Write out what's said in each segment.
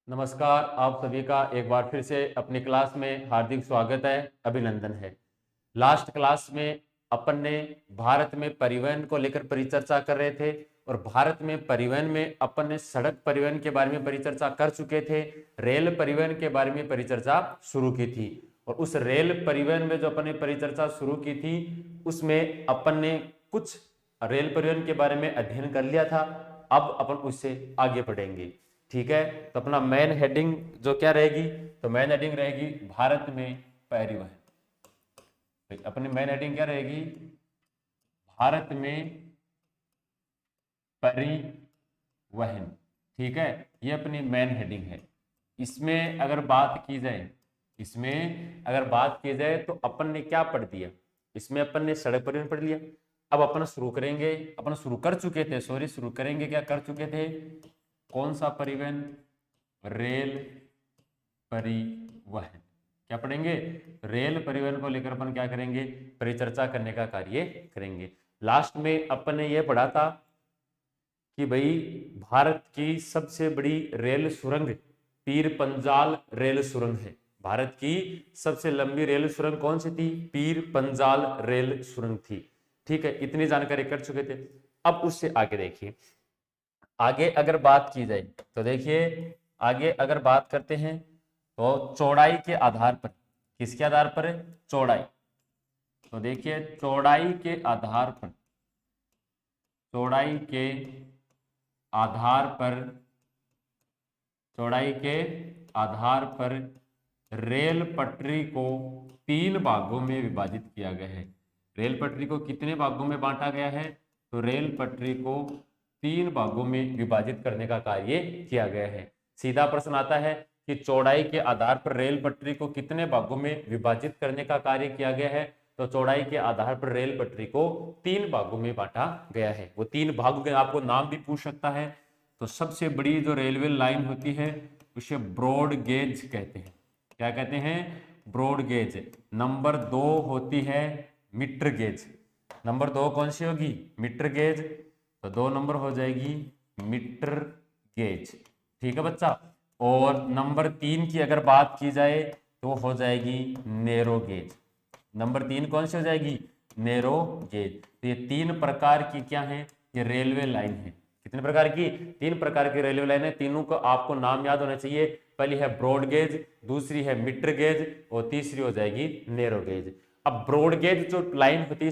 नमस्कार। आप सभी का एक बार फिर से अपनी क्लास में हार्दिक स्वागत है, अभिनंदन है। लास्ट क्लास में अपन ने भारत में परिवहन को लेकर परिचर्चा कर रहे थे और भारत में परिवहन में अपन ने सड़क परिवहन के बारे में परिचर्चा कर चुके थे, रेल परिवहन के बारे में परिचर्चा शुरू की थी। और उस रेल परिवहन में जो अपन ने परिचर्चा शुरू की थी उसमें अपन ने कुछ रेल परिवहन के बारे में अध्ययन कर लिया था। अब अपन उससे आगे बढ़ेंगे, ठीक है। तो अपना मेन हेडिंग जो क्या रहेगी, तो मेन हेडिंग रहेगी भारत में परिवहन। अपनी मेन हेडिंग क्या रहेगी, भारत में परिवहन, ठीक है। ये अपनी मेन हेडिंग है। इसमें अगर बात की जाए तो अपन ने क्या पढ़ दिया, इसमें अपन ने सड़क परिवहन पढ़ लिया। अब अपन शुरू करेंगे, अपन शुरू कर चुके थे, शुरू करेंगे, क्या कर चुके थे, कौन सा परिवहन, रेल परिवहन। क्या पढ़ेंगे, रेल परिवहन को लेकर अपन क्या करेंगे, परिचर्चा करने का कार्य करेंगे। लास्ट में अपन ने यह पढ़ा था कि भाई भारत की सबसे बड़ी रेल सुरंग पीर पंजाल रेल सुरंग है। भारत की सबसे लंबी रेल सुरंग कौन सी थी, पीर पंजाल रेल सुरंग थी, ठीक है। इतनी जानकारी कर चुके थे। अब उससे आगे देखिए, आगे अगर बात की जाए तो देखिए, आगे अगर बात करते हैं तो चौड़ाई के आधार पर, किसके आधार पर, चौड़ाई। तो देखिए चौड़ाई के आधार पर, चौड़ाई के आधार पर, चौड़ाई के आधार पर रेल पटरी को 3 भागों में विभाजित किया गया है। रेल पटरी को कितने भागों में बांटा गया है, तो रेल पटरी को 3 भागों में विभाजित करने का कार्य किया गया है। सीधा प्रश्न आता है कि चौड़ाई के आधार पर रेल पटरी को कितने भागों में विभाजित करने का कार्य किया गया है, तो चौड़ाई के आधार पर रेल पटरी को 3 भागों में बांटा गया है। वो 3 भागों के आपको नाम भी पूछ सकता है। तो सबसे बड़ी जो रेलवे लाइन होती है उसे ब्रॉड गेज कहते हैं। क्या कहते हैं, ब्रॉड गेज। नंबर 2 होती है मीटर गेज। नंबर 2 कौन सी होगी, मीटर गेज। तो 2 नंबर हो जाएगी मीटर गेज, ठीक है बच्चा। और नंबर 3 की अगर बात की जाए तो हो जाएगी नैरो गेज। नंबर 3 कौन सी हो जाएगी, नैरो गेज। तो ये 3 प्रकार की क्या है, ये रेलवे लाइन है। कितने प्रकार की, 3 प्रकार की रेलवे लाइन है। तीनों को आपको नाम याद होना चाहिए। पहली है ब्रॉड गेज, दूसरी है मीटर गेज और तीसरी हो जाएगी नैरो गेज। अब ब्रॉड गेज जो लाइन होती है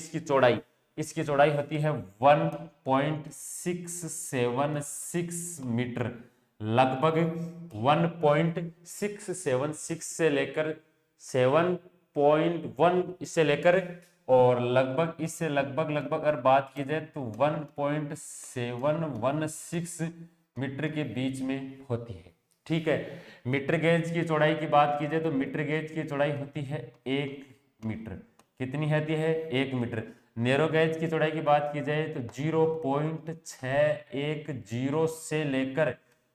इसकी चौड़ाई होती है 1.676 मीटर, लगभग 1.676 से लेकर 7.1 इससे लेकर और लगभग इससे लगभग अगर बात की जाए तो 1.716 मीटर के बीच में होती है, ठीक है। मीटर गेज की चौड़ाई की बात की जाए तो मीटर गेज की चौड़ाई होती है 1 मीटर। कितनी होती है, 1 मीटर। नैरो गेज की चौड़ाई की बात की जाए तो 0.610 से लेकर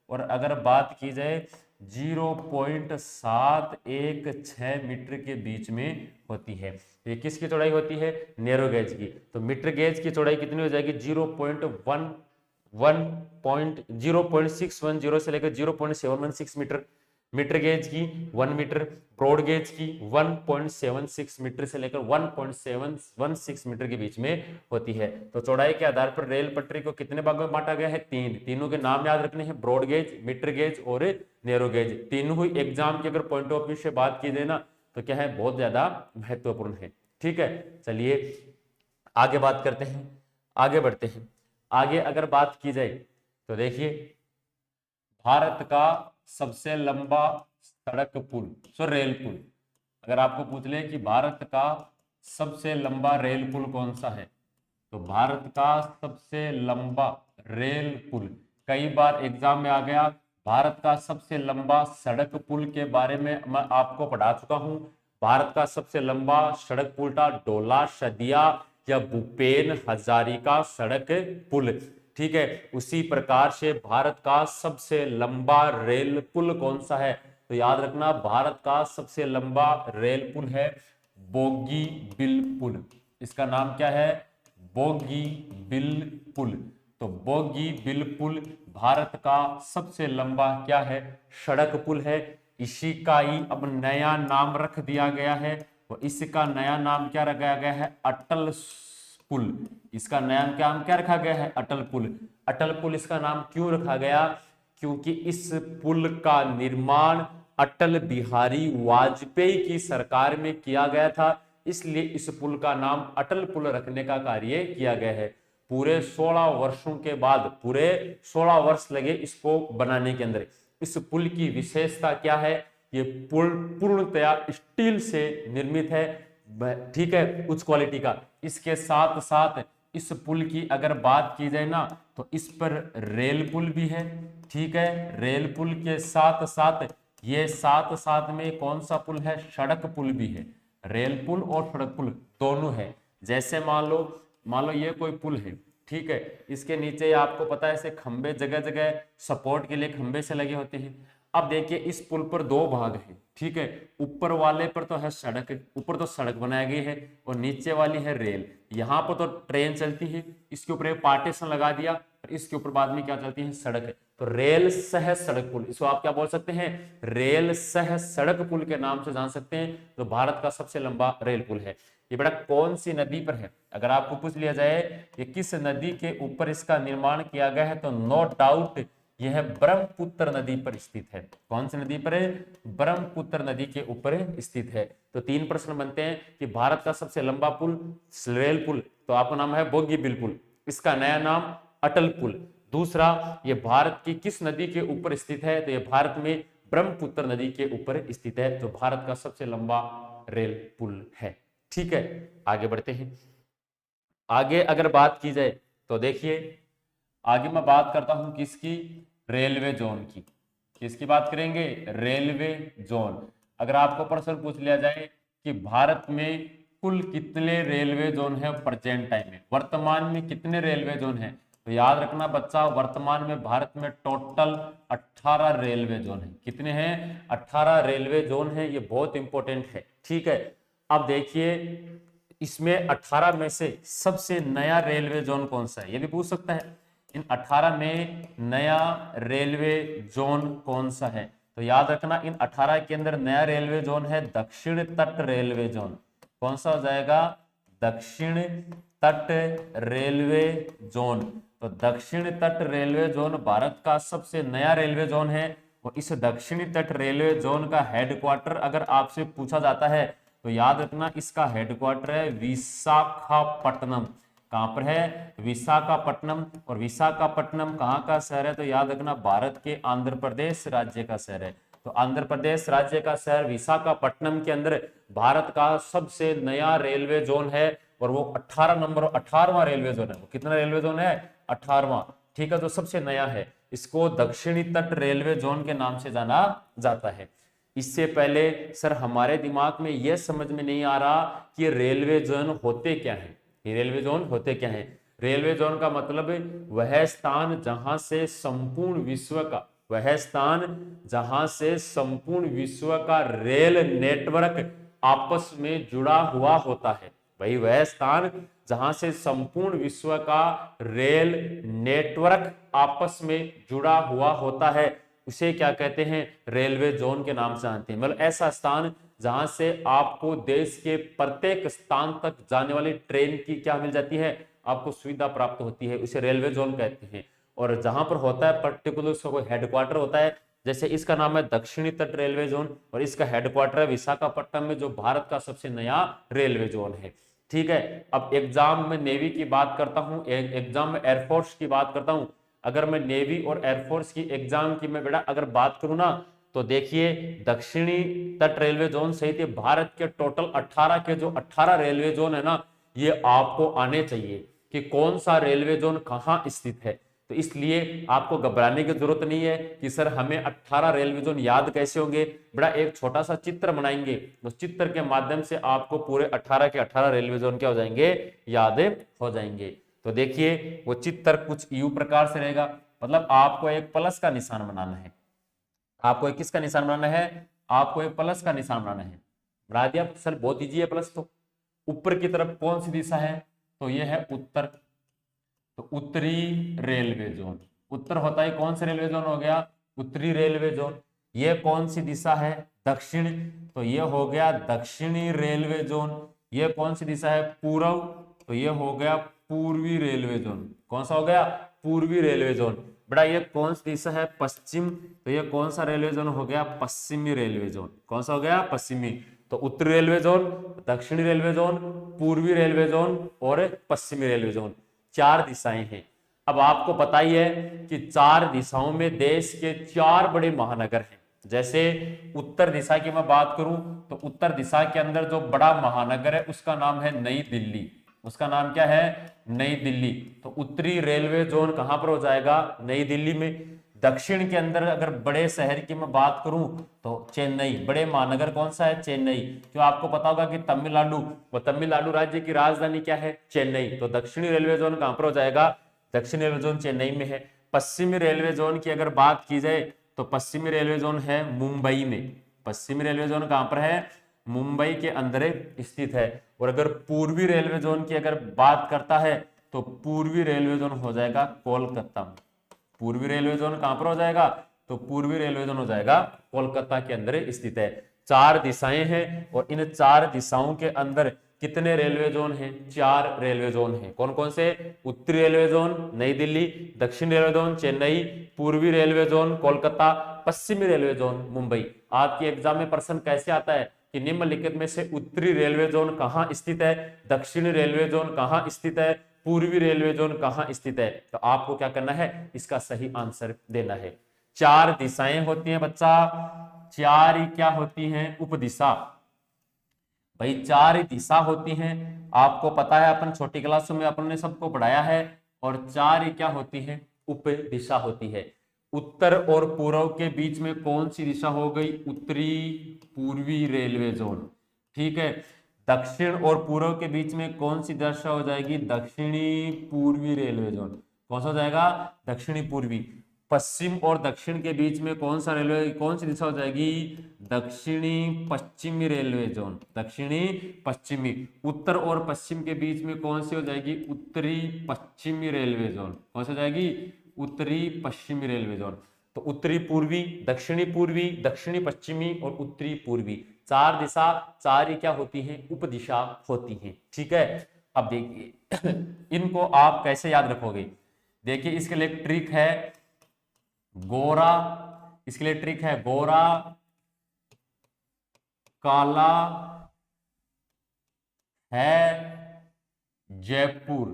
और अगर बात की जाए 0.716 मीटर के बीच में होती है। ये किसकी चौड़ाई होती है, नैरो गेज की। तो मीटर गेज की चौड़ाई कितनी हो जाएगी, 0.610 से लेकर 0.716 मीटर। मीटर गेज की 1 मीटर, ब्रॉड गेज की 1.76 मीटर से लेकर 1.716 मीटर के बीच में होती है। तो चौड़ाई के आधार पर रेल पटरी को कितने भागों में बांटा गया है, 3। तीनों के नाम याद रखने हैं, ब्रॉड गेज, मीटर गेज और नैरो गेज। तीनों ही एग्जाम की अगर पॉइंट ऑफ व्यू से बात की जाए ना तो क्या है, बहुत ज्यादा महत्वपूर्ण है, ठीक है। चलिए आगे बात करते हैं, आगे बढ़ते हैं। आगे अगर बात की जाए तो देखिए, भारत का सबसे लंबा सड़क पुल, रेल पुल, अगर आपको पूछ ले कि भारत का सबसे लंबा रेल पुल कौन सा है, तो भारत का सबसे लंबा रेल पुल, कई बार एग्जाम में आ गया। भारत का सबसे लंबा सड़क पुल के बारे में मैं आपको पढ़ा चुका हूं। भारत का सबसे लंबा सड़क पुल था डोला शदिया या भूपेन हजारिका सड़क पुल, ठीक है। उसी प्रकार से भारत का सबसे लंबा रेल पुल कौन सा है, तो याद रखना भारत का सबसे लंबा रेल पुल है बोगीबील पुल। इसका नाम क्या है, बोगीबील पुल। तो बोगीबील पुल भारत का सबसे लंबा क्या है, सड़क पुल है। इसी का ही अब नया नाम रख दिया गया है, और इसका नया नाम क्या रखा गया है, अटल पुल। इसका नया नाम क्या रखा गया है, अटल पुल। अटल पुल इसका नाम क्यों रखा गया, क्योंकि इस पुल का निर्माण अटल बिहारी वाजपेयी की सरकार में किया गया था, इसलिए इस पुल का नाम अटल पुल रखने का कार्य किया गया है। पूरे 16 वर्षों के बाद, पूरे 16 वर्ष लगे इसको बनाने के अंदर। इस पुल की विशेषता क्या है, ये पुल पूर्णतया स्टील से निर्मित है, ठीक है, उच्च क्वालिटी का। इसके साथ साथ इस पुल की अगर बात की जाए ना, तो इस पर रेल पुल भी है, ठीक है। रेल पुल के साथ साथ ये साथ साथ में कौन सा पुल है, सड़क पुल भी है। रेल पुल और सड़क पुल दोनों है। जैसे मान लो ये कोई पुल है, ठीक है, इसके नीचे आपको पता है ऐसे खंबे, जगह जगह सपोर्ट के लिए खंबे से लगे होते हैं। अब देखिए इस पुल पर दो भाग है, ठीक है। ऊपर वाले पर तो है सड़क, ऊपर तो सड़क बनाई गई है, और नीचे वाली है रेल। यहाँ पर तो ट्रेन चलती है, इसके ऊपर एक पार्टीशन लगा दिया, और इसके ऊपर बाद में क्या चलती है, सड़क है। तो रेल सह सड़क पुल, इसको आप क्या बोल सकते हैं, रेल सह सड़क पुल के नाम से जान सकते हैं। तो भारत का सबसे लंबा रेल पुल है। ये बेटा कौन सी नदी पर है, अगर आपको पूछ लिया जाए कि किस नदी के ऊपर इसका निर्माण किया गया है, तो नो डाउट यह ब्रह्मपुत्र नदी पर स्थित है। कौन सी नदी पर है, ब्रह्मपुत्र नदी के ऊपर स्थित है। तो 3 प्रश्न बनते हैं कि भारत का सबसे लंबा पुल रेल पुल, तो आपका नाम है बोगीबील पुल, इसका नया नाम अटल पुल। दूसरा, ये भारत की किस नदी के ऊपर स्थित है, तो ये भारत में ब्रह्मपुत्र नदी के ऊपर स्थित है, तो भारत का सबसे लंबा रेल पुल है। ठीक है, आगे बढ़ते हैं। आगे अगर बात की जाए तो देखिए, आगे मैं बात करता हूं किसकी, रेलवे जोन की। किसकी बात करेंगे, रेलवे जोन। अगर आपको प्रश्न पूछ लिया जाए कि भारत में कुल कितने रेलवे जोन है प्रेजेंट टाइम में, वर्तमान में कितने रेलवे जोन है, तो याद रखना बच्चा, वर्तमान में भारत में टोटल 18 रेलवे जोन है। कितने हैं, 18 रेलवे जोन है। ये बहुत इंपॉर्टेंट है, ठीक है। अब देखिए इसमें 18 में से सबसे नया रेलवे जोन कौन सा है, ये भी पूछ सकता है। इन 18 में नया रेलवे जोन कौन सा है, तो याद रखना इन 18 के अंदर नया रेलवे जोन है दक्षिण तट रेलवे जोन। कौन सा हो जाएगा, दक्षिण तट रेलवे जोन। तो दक्षिण तट रेलवे जोन भारत का सबसे नया रेलवे जोन है, और इस दक्षिणी तट रेलवे जोन का हेडक्वार्टर अगर आपसे पूछा जाता है, तो याद रखना इसका हेडक्वार्टर है विशाखापट्टनम। कहां पर है, विशाखापट्टनम। और विशाखापट्टनम कहां का शहर है, तो याद रखना भारत के आंध्र प्रदेश राज्य का शहर है। तो आंध्र प्रदेश राज्य का शहर विशाखापट्टनम के अंदर भारत का सबसे नया रेलवे जोन है, और वो 18वां रेलवे जोन है। वो कितना रेलवे जोन है, 18वां, ठीक है, जो सबसे नया है। इसको दक्षिणी तट रेलवे जोन के नाम से जाना जाता है। इससे पहले सर हमारे दिमाग में यह समझ में नहीं आ रहा कि रेलवे जोन होते क्या है। ये रेलवे जोन होते क्या है, रेलवे जोन का मतलब वह स्थान जहां से संपूर्ण विश्व का, वह स्थान जहां से संपूर्ण विश्व का रेल नेटवर्क आपस में जुड़ा हुआ होता है। वही वह स्थान जहां से संपूर्ण विश्व का रेल नेटवर्क आपस में जुड़ा हुआ होता है, उसे क्या कहते हैं, रेलवे जोन के नाम से जानते हैं। मतलब ऐसा स्थान जहां से आपको देश के प्रत्येक स्थान तक जाने वाली ट्रेन की क्या मिल जाती है, आपको सुविधा प्राप्त होती है, उसे रेलवे जोन कहते हैं। और जहां पर होता है पर्टिकुलर उसका कोई हेडक्वार्टर होता है, जैसे इसका नाम है दक्षिणी तट रेलवे जोन, और इसका हेडक्वार्टर है विशाखापट्टनम में, जो भारत का सबसे नया रेलवे जोन है। ठीक है, अब एग्जाम में नेवी की बात करता हूं, एग्जाम में एयरफोर्स की बात करता हूं। अगर मैं नेवी और एयरफोर्स की एग्जाम की मैं बेटा अगर बात करूं ना, तो देखिए दक्षिणी तट रेलवे जोन सहित भारत के टोटल 18 के जो 18 रेलवे जोन है ना, ये आपको आने चाहिए कि कौन सा रेलवे जोन कहां स्थित है। तो इसलिए आपको घबराने की जरूरत नहीं है कि सर हमें 18 रेलवे जोन याद कैसे होंगे। बड़ा एक छोटा सा चित्र बनाएंगे, उस चित्र के माध्यम से आपको पूरे 18 के 18 रेलवे जोन क्या हो जाएंगे, याद हो जाएंगे। तो देखिए वो चित्र कुछ यू प्रकार से रहेगा, मतलब आपको एक प्लस का निशान बनाना है। आपको एक किसका निशान बनाना है, आपको एक प्लस का निशान बनाना है। बना दिया सर, बहुत ईजी है प्लस। तो ऊपर की तरफ कौन सी दिशा है, तो ये है उत्तर। तो उत्तरी रेलवे जोन। उत्तर होता है कौन सा रेलवे जोन हो गया, उत्तरी रेलवे जोन। ये कौन सी दिशा है, दक्षिण, तो ये हो गया दक्षिणी रेलवे जोन। ये कौन सी दिशा है, पूर्व, तो ये हो गया पूर्वी रेलवे जोन। कौन सा हो गया, पूर्वी रेलवे जोन। बेटा ये कौन सी दिशा है, पश्चिम, तो ये कौन सा रेलवे जोन हो गया, पश्चिमी रेलवे जोन। कौन सा हो गया, पश्चिमी। तो उत्तरी रेलवे जोन, दक्षिणी रेलवे जोन, पूर्वी रेलवे जोन और पश्चिमी रेलवे जोन, 4 दिशाएं हैं। अब आपको पता ही है कि 4 दिशाओं में देश के 4 बड़े महानगर हैं। जैसे उत्तर दिशा की मैं बात करूं तो उत्तर दिशा के अंदर जो बड़ा महानगर है उसका नाम है नई दिल्ली। उसका नाम क्या है, नई दिल्ली। तो उत्तरी रेलवे जोन कहां पर हो जाएगा, नई दिल्ली में। दक्षिण के अंदर अगर बड़े शहर की मैं बात करूं तो चेन्नई, बड़े महानगर कौन सा है, चेन्नई। जो आपको पता होगा कि तमिलनाडु, वो तमिलनाडु राज्य की राजधानी क्या है, चेन्नई। तो दक्षिणी रेलवे जोन कहां पर हो जाएगा, दक्षिणी रेलवे जोन चेन्नई में है। पश्चिमी रेलवे जोन की अगर बात की जाए तो पश्चिमी रेलवे जोन है मुंबई में। पश्चिमी रेलवे जोन कहां पर है, मुंबई के अंदर स्थित है। और अगर पूर्वी रेलवे जोन की अगर बात करता है तो पूर्वी रेलवे जोन हो जाएगा कोलकाता में। पूर्वी रेलवे जोन कहां पर हो जाएगा, तो पूर्वी रेलवे जोन हो जाएगा कोलकाता के अंदर स्थित है। 4 दिशाएं हैं और इन 4 दिशाओं के अंदर कितने रेलवे जोन हैं, 4 रेलवे जोन हैं। कौन कौन से, उत्तरी रेलवे जोन नई दिल्ली, दक्षिण रेलवे जोन चेन्नई, पूर्वी रेलवे जोन कोलकाता, पश्चिमी रेलवे जोन मुंबई। आपके एग्जाम में प्रश्न कैसे आता है कि निम्नलिखित में से उत्तरी रेलवे जोन कहां स्थित है, दक्षिणी रेलवे जोन कहां स्थित है, पूर्वी रेलवे जोन कहां स्थित है। तो आपको क्या करना है, इसका सही आंसर देना है। 4 दिशाएं होती हैं बच्चा, 4 ही क्या होती हैं, उपदिशा। भाई 4 ही दिशा होती हैं, आपको पता है, अपन छोटी क्लासों में अपन ने सबको पढ़ाया है। और 4 ही क्या होती हैं, उप दिशा होती है। उत्तर और पूर्व के बीच में कौन सी दिशा हो गई, उत्तरी पूर्वी रेलवे जोन। ठीक है। दक्षिण और पूर्व के बीच में कौन सी दिशा हो जाएगी, दक्षिणी पूर्वी रेलवे जोन। कौन सा हो जाएगा, दक्षिणी पूर्वी। पश्चिम और दक्षिण के बीच में कौन सा रेलवे, कौन सी दिशा हो जाएगी, दक्षिणी पश्चिमी रेलवे जोन। दक्षिणी पश्चिमी। उत्तर और पश्चिम के बीच में कौन सी हो जाएगी, उत्तरी पश्चिमी रेलवे जोन। कौन सी हो जाएगी, उत्तरी पश्चिमी रेलवे जोन। तो उत्तरी पूर्वी, दक्षिणी पूर्वी, दक्षिणी पश्चिमी और उत्तरी पूर्वी, 4 दिशा, 4 ही क्या होती हैं, उपदिशा होती हैं। ठीक है। अब देखिए इनको आप कैसे याद रखोगे, देखिए इसके लिए एक ट्रिक है, गोरा, इसके लिए ट्रिक है, गोरा काला है जयपुर।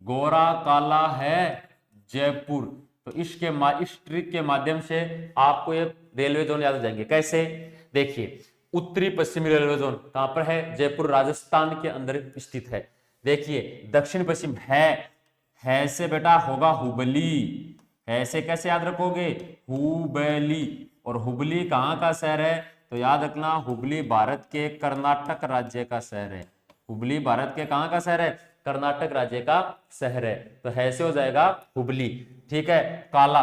गोरा काला है जयपुर। तो इस ट्रिक के माध्यम से आपको ये रेलवे जोन याद हो जाएंगे। कैसे, देखिए उत्तरी पश्चिमी रेलवे जोन कहां पर है, जयपुर राजस्थान के अंदर स्थित है। देखिए दक्षिण पश्चिम है से बेटा होगा हुबली। ऐसे कैसे याद रखोगे, हुबली। और हुबली कहां का शहर है, तो याद रखना हुबली भारत के कर्नाटक राज्य का शहर है। हुबली भारत के कहां का शहर है, कर्नाटक राज्य का शहर है। तो ऐसे हो जाएगा हुबली। ठीक है। काला,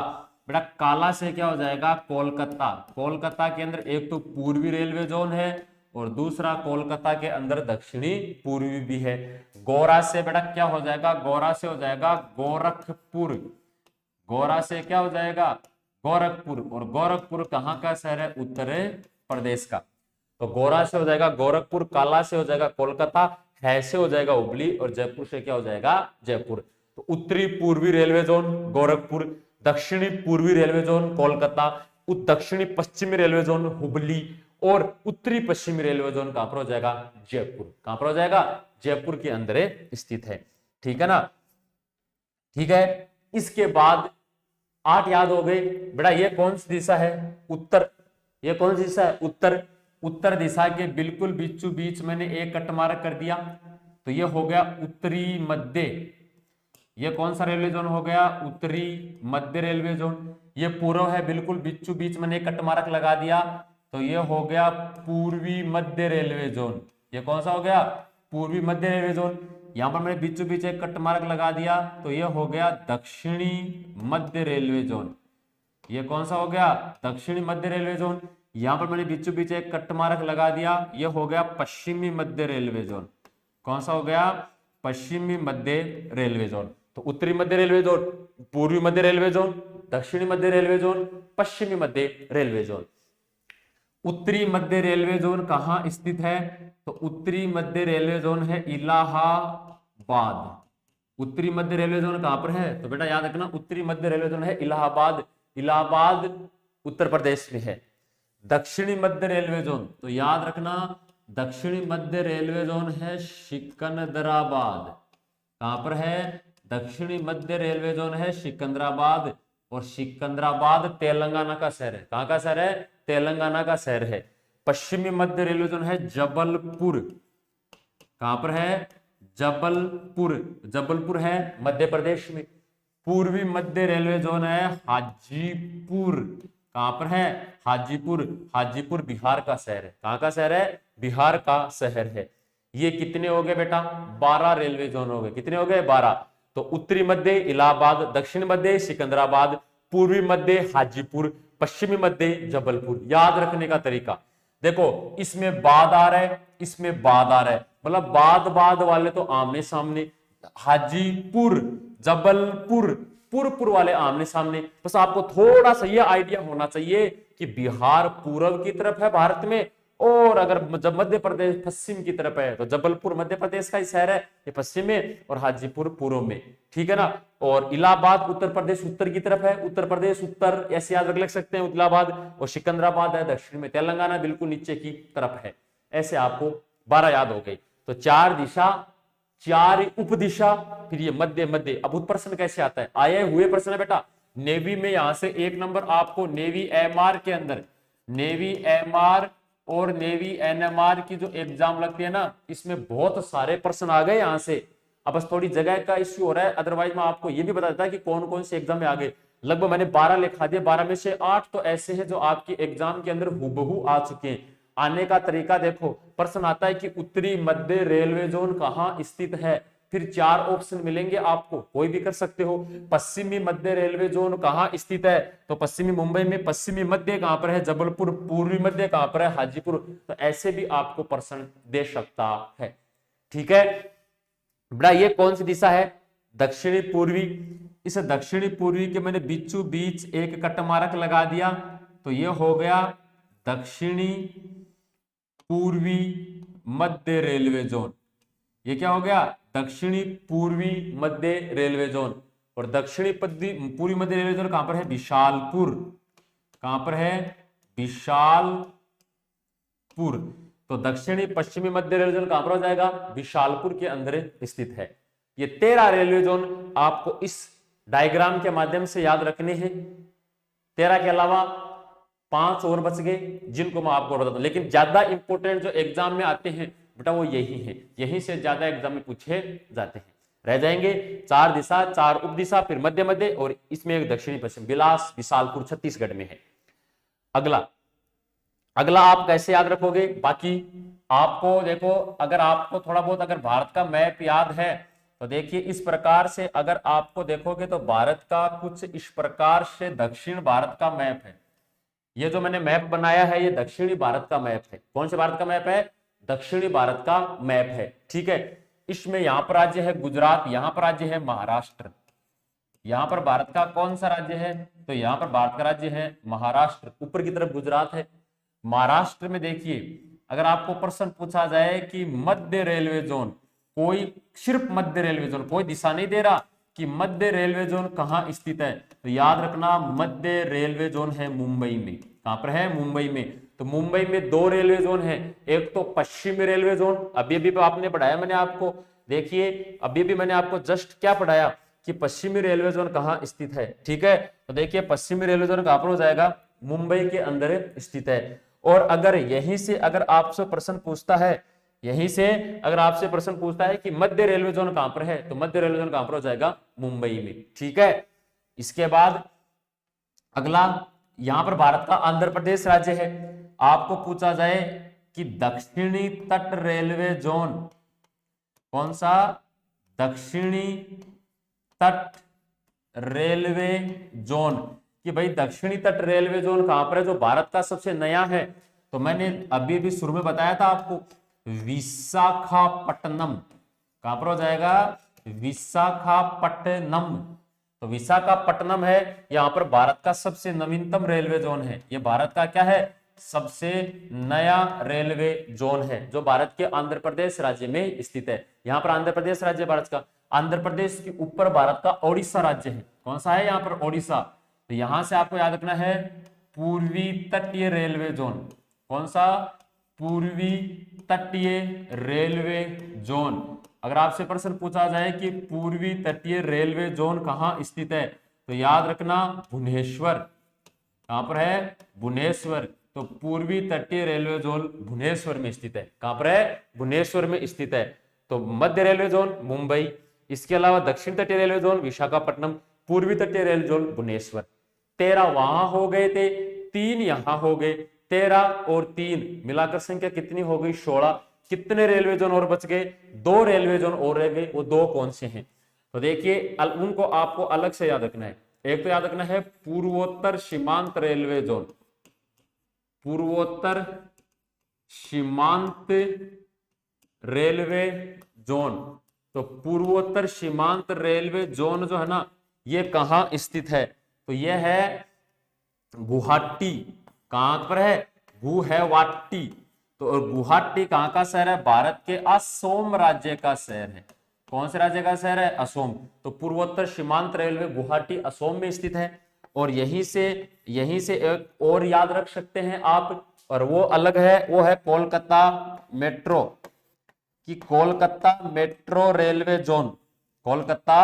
बेटा काला से क्या हो जाएगा, कोलकाता। कोलकाता के अंदर एक तो पूर्वी रेलवे जोन है और दूसरा कोलकाता के अंदर दक्षिणी पूर्वी भी है। गोरा से बेटा क्या हो जाएगा, गोरा से हो जाएगा गोरखपुर। गोरा से क्या हो जाएगा, गोरखपुर। और गोरखपुर कहां का शहर है, उत्तर प्रदेश का। तो गोरा से हो जाएगा गोरखपुर, काला से हो जाएगा कोलकाता, है से हो जाएगा हुबली और जयपुर से क्या हो जाएगा, जयपुर। तो उत्तरी पूर्वी रेलवे जोन गोरखपुर, दक्षिणी पूर्वी रेलवे जोन कोलकाता, दक्षिणी पश्चिमी रेलवे जोन हुबली और उत्तरी पश्चिमी रेलवे जोन कहां पर हो जाएगा, जयपुर। कहां पर हो जाएगा, जयपुर के अंदर स्थित है। ठीक है ना। ठीक है। इसके बाद 8 याद हो गए। बेटा ये कौन सी दिशा है, उत्तर। ये कौन सी दिशा है, उत्तर। उत्तर दिशा के बिल्कुल बीचों बीच मैंने एक कट मार्क कर दिया, तो ये हो गया उत्तरी मध्य। ये कौन सा रेलवे जोन हो गया, उत्तरी मध्य रेलवे जोन। ये पूर्व है, बिल्कुल बीचों बीच मैंने एक कट मार्क लगा दिया, तो ये हो गया पूर्वी मध्य रेलवे जोन। ये कौन सा हो गया, पूर्वी मध्य रेलवे जोन। यहां पर मैंने बीचों बीच एक कट मार्क लगा दिया, तो ये हो गया दक्षिणी मध्य रेलवे जोन। ये कौन सा हो गया, दक्षिणी मध्य रेलवे जोन। यहां पर मैंने बीचों बीच एक कट मार्क लगा दिया, ये हो गया पश्चिमी मध्य रेलवे जोन। कौन सा हो गया, पश्चिमी मध्य रेलवे जोन। तो उत्तरी मध्य रेलवे जोन, पूर्वी मध्य रेलवे जोन, दक्षिणी मध्य रेलवे जोन, पश्चिमी मध्य रेलवे जोन। उत्तरी मध्य रेलवे जोन कहां स्थित है? तो उत्तरी मध्य रेलवे जोन है इलाहाबाद। उत्तरी मध्य रेलवे जोन कहां पर है? तो बेटा याद रखना, उत्तरी मध्य रेलवे जोन है इलाहाबाद। इलाहाबाद उत्तर प्रदेश में है। दक्षिणी मध्य रेलवे जोन, तो याद रखना दक्षिणी मध्य रेलवे जोन है सिकंदराबाद। कहां पर है? दक्षिणी मध्य रेलवे जोन है सिकंदराबाद, और सिकंदराबाद तेलंगाना का शहर है। कहां का शहर है? तेलंगाना का शहर है। पश्चिमी मध्य रेलवे जोन है जबलपुर। कहां पर है? जबलपुर। जबलपुर है मध्य प्रदेश में। पूर्वी मध्य रेलवे जोन है हाजीपुर। कहां पर है? हाजीपुर। हाजीपुर बिहार का शहर है। कहां का शहर है? बिहार का शहर है। ये कितने हो गए बेटा? 12 रेलवे जोन हो गए। कितने हो गए? 12। तो उत्तरी मध्य इलाहाबाद, दक्षिण मध्य सिकंदराबाद, पूर्वी मध्य हाजीपुर, पश्चिमी मध्य जबलपुर। याद रखने का तरीका देखो, इसमें बाद आ रहा है, इसमें बाद आ रहा है, मतलब बाद बाद वाले तो आमने सामने, हाजीपुर, जबलपुर, पुर वाले आमने सामने। बस आपको थोड़ा सा ये आइडिया होना चाहिए कि बिहार पूर्व की तरफ है भारत में, और अगर जब मध्य प्रदेश पश्चिम की तरफ है तो जबलपुर मध्य प्रदेश का ही शहर है, ये पश्चिम में, और हाजीपुर पूर्व में। ठीक है ना। और इलाहाबाद उत्तर प्रदेश उत्तर की तरफ है, उत्तर प्रदेश उत्तर ऐसे याद रख सकते हैं इलाहाबाद, और सिकंदराबाद है दक्षिण में, तेलंगाना बिल्कुल नीचे की तरफ है। ऐसे आपको 12 याद हो गई। तो 4 दिशा, 4 उप दिशा, फिर ये मध्य मध्य। अब प्रश्न कैसे आता है? आए हुए प्रश्न है बेटा। नेवी में यहां से 1 नंबर आपको नेवी एमआर के अंदर, नेवी एमआर और नेवी एनएमआर की जो एग्जाम लगती है ना, इसमें बहुत सारे प्रश्न आ गए यहां से। अब बस थोड़ी जगह का इश्यू हो रहा है, अदरवाइज मैं आपको ये भी बता देता कि कौन कौन से एग्जाम में आ गए। लगभग मैंने 12 लिखा दिए, 12 में से 8 तो ऐसे हैं जो आपकी एग्जाम के अंदर हुबहू आ चुके हैं। आने का तरीका देखो, प्रश्न आता है कि उत्तरी मध्य रेलवे जोन कहां स्थित है, फिर 4 ऑप्शन मिलेंगे आपको, कोई भी कर सकते हो। पश्चिमी मध्य रेलवे जोन कहां स्थित है? तो पश्चिमी मुंबई में। पश्चिमी मध्य कहां पर है? जबलपुर। पूर्वी मध्य कहां पर है? हाजीपुर। तो ऐसे भी आपको प्रश्न दे सकता है। ठीक है बेटा, ये कौन सी दिशा है? दक्षिणी पूर्वी। इस दक्षिणी पूर्वी के मैंने बीचों बीच एक कट मार्क लगा दिया, तो ये हो गया दक्षिणी पूर्वी मध्य रेलवे जोन। ये क्या हो गया? दक्षिणी पूर्वी मध्य रेलवे जोन। और दक्षिणी पूर्वी मध्य रेलवे जोन कहां पर है? विशालपुर। कहां पर है? विशालपुर। तो दक्षिणी पश्चिमी मध्य रेलवे जोन कहां पर हो जाएगा? विशालपुर के अंदर स्थित है। ये 13 रेलवे जोन आपको इस डायग्राम के माध्यम से याद रखने हैं। 13 के अलावा 5 और बच गए, जिनको मैं आपको बताता हूं। लेकिन ज्यादा इंपोर्टेंट जो एग्जाम में आते हैं बेटा वो यही है, यहीं से ज्यादा एग्जाम में पूछे जाते हैं। रह जाएंगे 4 दिशा, 4 उप दिशा, फिर मध्य मध्य, और इसमें एक दक्षिणी पश्चिम। बिलास विशालपुर छत्तीसगढ़ में है। अगला आप कैसे याद रखोगे? बाकी आपको देखो, अगर आपको थोड़ा बहुत अगर भारत का मैप याद है तो देखिए इस प्रकार से अगर आपको देखोगे तो भारत का कुछ इस प्रकार से दक्षिण भारत का मैप है। ये जो मैंने मैप बनाया है ये दक्षिणी भारत का मैप है। कौन से भारत का मैप है? दक्षिणी भारत का मैप है। ठीक है। इसमें यहां पर राज्य है गुजरात, यहां पर राज्य है महाराष्ट्र। यहां पर भारत का कौन सा राज्य है? तो यहां पर भारत का राज्य है महाराष्ट्र। ऊपर की तरफ गुजरात है। महाराष्ट्र में देखिए, अगर आपको प्रश्न पूछा जाए कि मध्य रेलवे जोन, कोई सिर्फ मध्य रेलवे जोन, कोई दिशा नहीं दे रहा कि मध्य रेलवे जोन कहां स्थित है, तो याद रखना मध्य रेलवे जोन है मुंबई में। कहां पर है? मुंबई में। तो मुंबई में 2 रेलवे जोन है, एक तो पश्चिमी रेलवे जोन, अभी भी आपने पढ़ाया मैंने आपको, देखिए अभी भी मैंने आपको जस्ट क्या पढ़ाया कि पश्चिमी रेलवे जोन कहां स्थित है। ठीक है। तो देखिए पश्चिमी रेलवे जोन कहां पर हो जाएगा? मुंबई के अंदर स्थित है। और अगर यहीं से अगर आपसे प्रश्न पूछता है, यहीं से अगर आपसे प्रश्न पूछता है कि मध्य रेलवे जोन कहां पर है, तो मध्य रेलवे जोन कहां पर हो जाएगा? मुंबई में। ठीक है। इसके बाद अगला, यहां पर भारत का आंध्र प्रदेश राज्य है। आपको पूछा जाए कि दक्षिणी तट रेलवे जोन कौन सा? दक्षिणी तट रेलवे जोन, कि भाई दक्षिणी तट रेलवे जोन कहां पर है जो भारत का सबसे नया है? तो मैंने अभी भी शुरू में बताया था आपको, विशाखापट्टनम। कहां पर हो जाएगा? विशाखापट्टनम। तो विशाखापट्टनम है, यहां पर भारत का सबसे नवीनतम रेलवे जोन है। ये भारत का क्या है, सबसे नया रेलवे जोन है, जो भारत के आंध्र प्रदेश राज्य में स्थित है। यहां पर आंध्र प्रदेश राज्य भारत का, आंध्र प्रदेश के ऊपर भारत का ओडिशा राज्य है। कौन सा है यहाँ पर, ओडिशा। तो यहां से आपको याद रखना है पूर्वी तटीय रेलवे जोन। कौन सा, पूर्वी तटीय रेलवे जोन। अगर आपसे प्रश्न पूछा जाए कि पूर्वी तटीय रेलवे जोन कहां स्थित है, तो याद रखना भुवनेश्वर। कहां पर है, भुवनेश्वर। तो पूर्वी तटीय रेलवे जोन भुवनेश्वर में स्थित है। कहां पर है, भुवनेश्वर में स्थित है। तो मध्य रेलवे जोन मुंबई, इसके अलावा दक्षिण तटीय रेलवे जोन विशाखापट्टनम, पूर्वी तटीय रेलवे जोन भुवनेश्वर। 13 वहां हो गए थे, 3 यहां हो गए। 13 और 3 मिलाकर संख्या कितनी हो गई, 16। कितने रेलवे जोन और बच गए, 2 रेलवे जोन और रह गए। वो 2 कौन से हैं, तो देखिए उनको आपको अलग से याद रखना है। एक तो याद रखना है पूर्वोत्तर सीमांत रेलवे जोन, पूर्वोत्तर सीमांत रेलवे जोन। तो पूर्वोत्तर सीमांत रेलवे जोन जो है ना, ये कहां स्थित है, तो यह है गुवाहाटी। कहां पर है, गुवाहाटी। तो और गुवाहाटी कहां का शहर है, भारत के असम राज्य का शहर है। कौन से राज्य का शहर है, असम। तो पूर्वोत्तर सीमांत रेलवे गुवाहाटी असम में स्थित है। और यहीं से एक और याद रख सकते हैं आप, और वो अलग है, वो है कोलकाता मेट्रो, कि Kolkata metro railway zone. Kolkata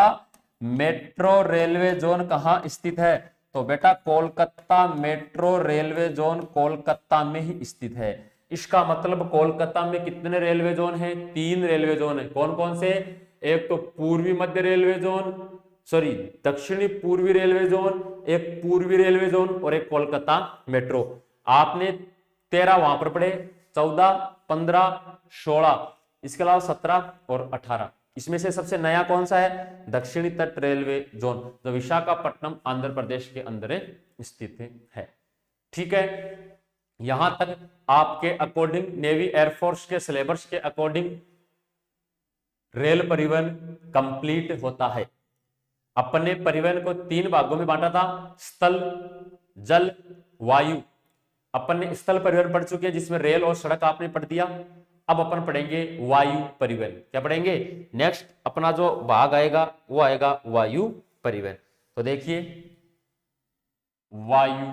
metro railway zone कहां स्थित है, तो बेटा Kolkata metro railway zone Kolkata में ही स्थित है। इसका मतलब कोलकाता में कितने रेलवे जोन हैं, 3 रेलवे जोन है। कौन कौन से, एक तो पूर्वी मध्य रेलवे जोन, सॉरी दक्षिणी पूर्वी रेलवे जोन, एक पूर्वी रेलवे जोन और एक कोलकाता मेट्रो। आपने 13 वहां पर पढ़े, 14, 15, 16, इसके अलावा 17 और 18। इसमें से सबसे नया कौन सा है, दक्षिणी तट रेलवे जोन, जो विशाखापट्टनम आंध्र प्रदेश के अंदर स्थित है। ठीक है, यहां तक आपके अकॉर्डिंग नेवी एयरफोर्स के सिलेबस के अकॉर्डिंग रेल परिवहन कंप्लीट होता है। अपने परिवहन को 3 भागों में बांटा था, स्थल, जल, वायु। अपन ने स्थल परिवहन पढ़ चुके हैं, जिसमें रेल और सड़क आपने पढ़ दिया। अब अपन पढ़ेंगे वायु परिवहन। क्या पढ़ेंगे, नेक्स्ट अपना जो भाग आएगा वो आएगा वायु परिवहन। तो देखिए वायु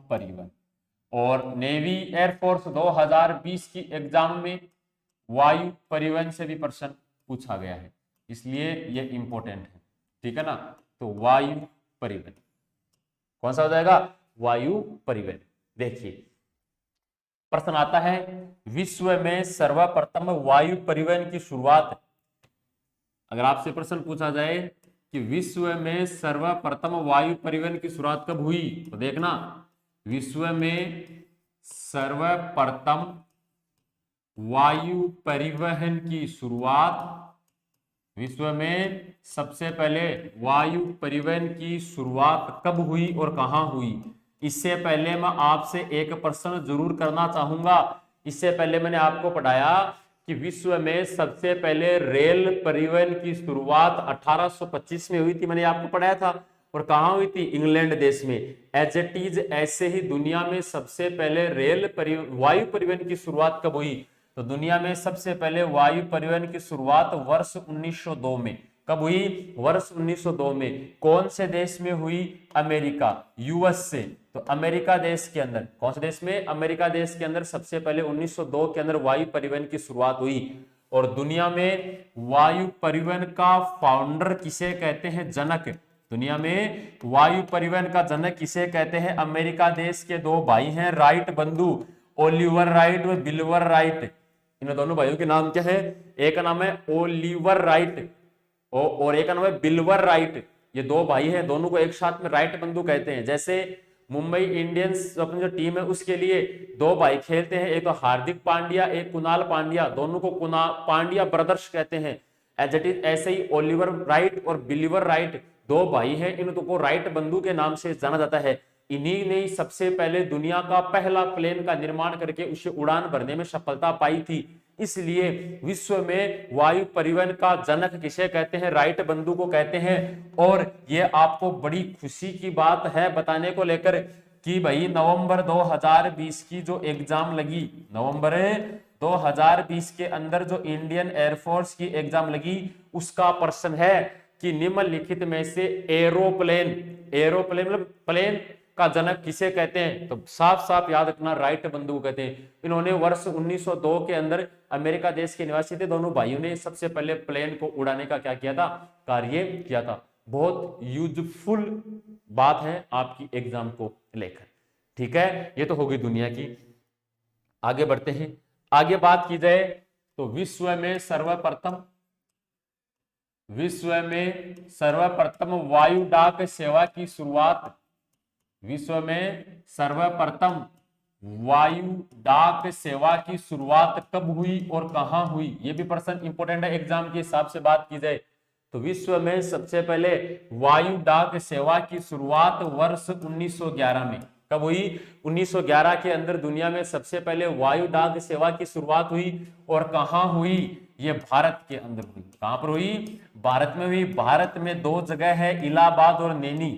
परिवहन, और नेवी एयरफोर्स 2020 की एग्जाम में वायु परिवहन से भी प्रश्न पूछा गया है, इसलिए ये इंपॉर्टेंट है। ठीक है ना, तो वायु परिवहन कौन सा हो जाएगा, वायु परिवहन। देखिए प्रश्न आता है, विश्व में सर्वप्रथम वायु परिवहन की शुरुआत, अगर आपसे प्रश्न पूछा जाए कि विश्व में सर्वप्रथम वायु परिवहन की शुरुआत कब हुई, तो देखना विश्व में सर्वप्रथम वायु परिवहन की शुरुआत, विश्व में सबसे पहले वायु परिवहन की शुरुआत कब हुई और कहां हुई। इससे पहले मैं आपसे एक प्रश्न जरूर करना चाहूंगा। इससे पहले मैंने आपको पढ़ाया कि विश्व में सबसे पहले रेल परिवहन की शुरुआत 1825 में हुई थी, मैंने आपको पढ़ाया था। और कहां हुई थी, इंग्लैंड देश में। एज इट इज ऐसे ही दुनिया में सबसे पहले वायु परिवहन की शुरुआत कब हुई, तो दुनिया में सबसे पहले वायु परिवहन की शुरुआत वर्ष 1902 में। कब हुई, वर्ष 1902 में। कौन से देश में हुई, अमेरिका, यूएस से। तो अमेरिका देश के अंदर, कौन से देश में, अमेरिका देश के अंदर सबसे पहले 1902 के अंदर वायु परिवहन की शुरुआत हुई। और दुनिया में वायु परिवहन का फाउंडर किसे कहते हैं, जनक। दुनिया में वायु परिवहन का जनक किसे कहते हैं, अमेरिका देश के 2 भाई हैं राइट बंधु, ओलिवर राइट और बिल्वर राइट। इन दोनों भाइयों के नाम क्या है, एक का नाम है ओलिवर राइट और एक का नाम है बिल्वर राइट। ये 2 भाई हैं, दोनों को एक साथ में राइट बंधु कहते हैं। जैसे मुंबई इंडियंस अपनी जो टीम है उसके लिए 2 भाई खेलते हैं, एक हार्दिक पांड्या, एक कुणाल पांड्या, दोनों को पांड्या ब्रदर्स कहते हैं। एज इट इज ऐसे ही ओलिवर राइट और बिल्वर राइट 2 भाई हैं, इनको राइट बंधु के नाम से जाना जाता है। इन्हीं ने सबसे पहले दुनिया का पहला प्लेन का निर्माण करके उसे उड़ान भरने में सफलता पाई थी। इसलिए विश्व में वायु परिवहन का जनक किसे कहते हैं, राइट बंधु को कहते हैं। और ये आपको बड़ी खुशी की बात है बताने को लेकर कि भाई नवंबर 2020 की जो एग्जाम लगी, नवंबर 2020 के अंदर जो इंडियन एयरफोर्स की एग्जाम लगी, उसका प्रश्न है कि निम्नलिखित में से एरोप्लेन मतलब प्लेन का जनक किसे कहते हैं, तो साफ साफ याद रखना राइट बंधु को कहते हैं। इन्होंने वर्ष 1902 के अंदर अमेरिका देश के निवासी थे, दोनों भाइयों ने सबसे पहले प्लेन को उड़ाने का क्या किया था, कार्य किया था। बहुत यूजफुल बात है आपकी एग्जाम को लेकर, ठीक है। ये तो होगी दुनिया की। आगे बढ़ते हैं। आगे बात की जाए तो विश्व में सर्वप्रथम वायु डाक सेवा की शुरुआत, विश्व में सर्वप्रथम वायु डाक सेवा की शुरुआत कब हुई और कहां हुई, यह भी प्रश्न इंपॉर्टेंट है एग्जाम के हिसाब से बात की जाए तो विश्व में सबसे पहले वायु डाक सेवा की शुरुआत वर्ष 1911 में कब हुई, 1911 के अंदर दुनिया में सबसे पहले वायु डाक सेवा की शुरुआत हुई। और कहां हुई, ये भारत के अंदर हुई। कहां पर हुई, भारत में हुई। भारत में दो जगह है, इलाहाबाद और नैनी।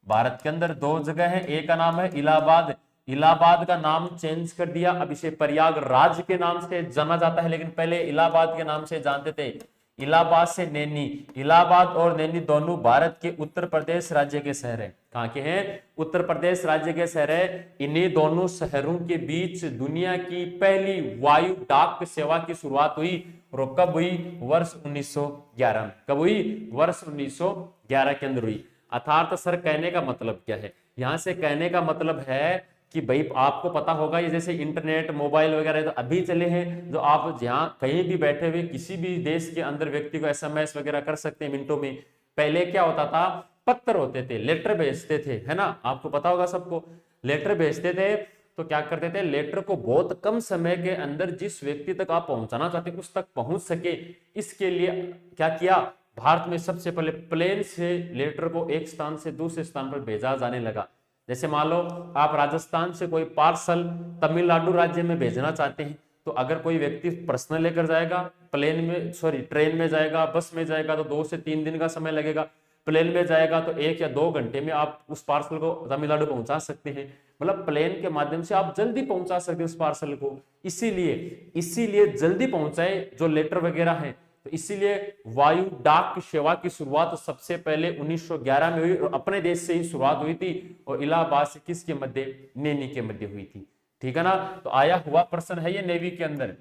भारत के अंदर दो जगह है, एक का नाम है इलाहाबाद, इलाहाबाद का नाम चेंज कर दिया, अब इसे प्रयागराज के नाम से जाना जाता है, लेकिन पहले इलाहाबाद के नाम से जानते थे। इलाहाबाद से नैनी, इलाहाबाद और नैनी दोनों भारत के उत्तर प्रदेश राज्य के शहर है। कहां के हैं, उत्तर प्रदेश राज्य के शहर है। इन्हीं दोनों शहरों के बीच दुनिया की पहली वायु डाक सेवा की शुरुआत हुई। और कब हुई, वर्ष 1911। कब हुई, वर्ष 1911 के अंदर हुई। अर्थात सर कहने का मतलब क्या है, यहां से कहने का मतलब है कि भाई आपको पता होगा ये जैसे इंटरनेट मोबाइल वगैरह तो अभी चले हैं, जो आप जहां कहीं भी बैठे हुए किसी भी देश के अंदर व्यक्ति को एसएमएस वगैरह कर सकते हैं मिनटों में। पहले क्या होता था, पत्र होते थे, लेटर भेजते थे, है ना, आपको पता होगा सबको। लेटर भेजते थे तो क्या करते थे, लेटर को बहुत कम समय के अंदर जिस व्यक्ति तक आप पहुंचाना चाहते उस तक पहुंच सके, इसके लिए क्या किया, भारत में सबसे पहले प्लेन से लेटर को एक स्थान से दूसरे स्थान पर भेजा जाने लगा। जैसे मान लो आप राजस्थान से कोई पार्सल तमिलनाडु राज्य में भेजना चाहते हैं, तो अगर कोई व्यक्ति पर्सनल लेकर जाएगा, ट्रेन में जाएगा, बस में जाएगा तो 2 से 3 दिन का समय लगेगा। प्लेन में जाएगा तो 1 या 2 घंटे में आप उस पार्सल को तमिलनाडु पहुंचा सकते हैं। मतलब प्लेन के माध्यम से आप जल्दी पहुंचा सकते हैं उस पार्सल को। इसीलिए जल्दी पहुंचाए जो लेटर वगैरह है, तो इसीलिए वायु डाक सेवा की शुरुआत सबसे पहले 1911 में हुई और अपने देश से ही शुरुआत हुई थी। और इलाहाबाद से किसके मध्य, नैनी के मध्य हुई थी, ठीक है ना। तो आया हुआ प्रश्न है ये नेवी के अंदर,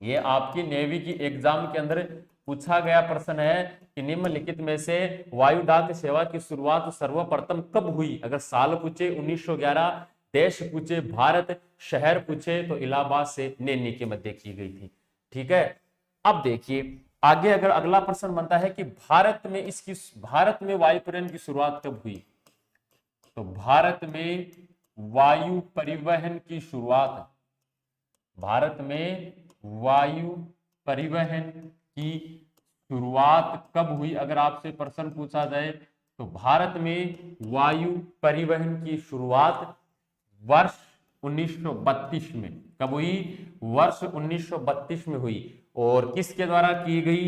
ये आपकी नेवी की एग्जाम के अंदर पूछा गया प्रश्न है कि निम्नलिखित में से वायु डाक सेवा की शुरुआत सर्वप्रथम कब हुई। अगर साल पूछे 1911, देश पूछे भारत, शहर पूछे तो इलाहाबाद से नैनी के मध्य की गई थी, ठीक है। अब देखिए आगे, अगर अगला प्रश्न बनता है कि भारत में वायु परिवहन की शुरुआत कब हुई, तो भारत में वायु परिवहन की शुरुआत, भारत में वायु परिवहन की शुरुआत कब हुई, अगर आपसे प्रश्न पूछा जाए तो भारत में वायु परिवहन की शुरुआत वर्ष 1932 में कब हुई, वर्ष 1932 में हुई। और किसके द्वारा की गई,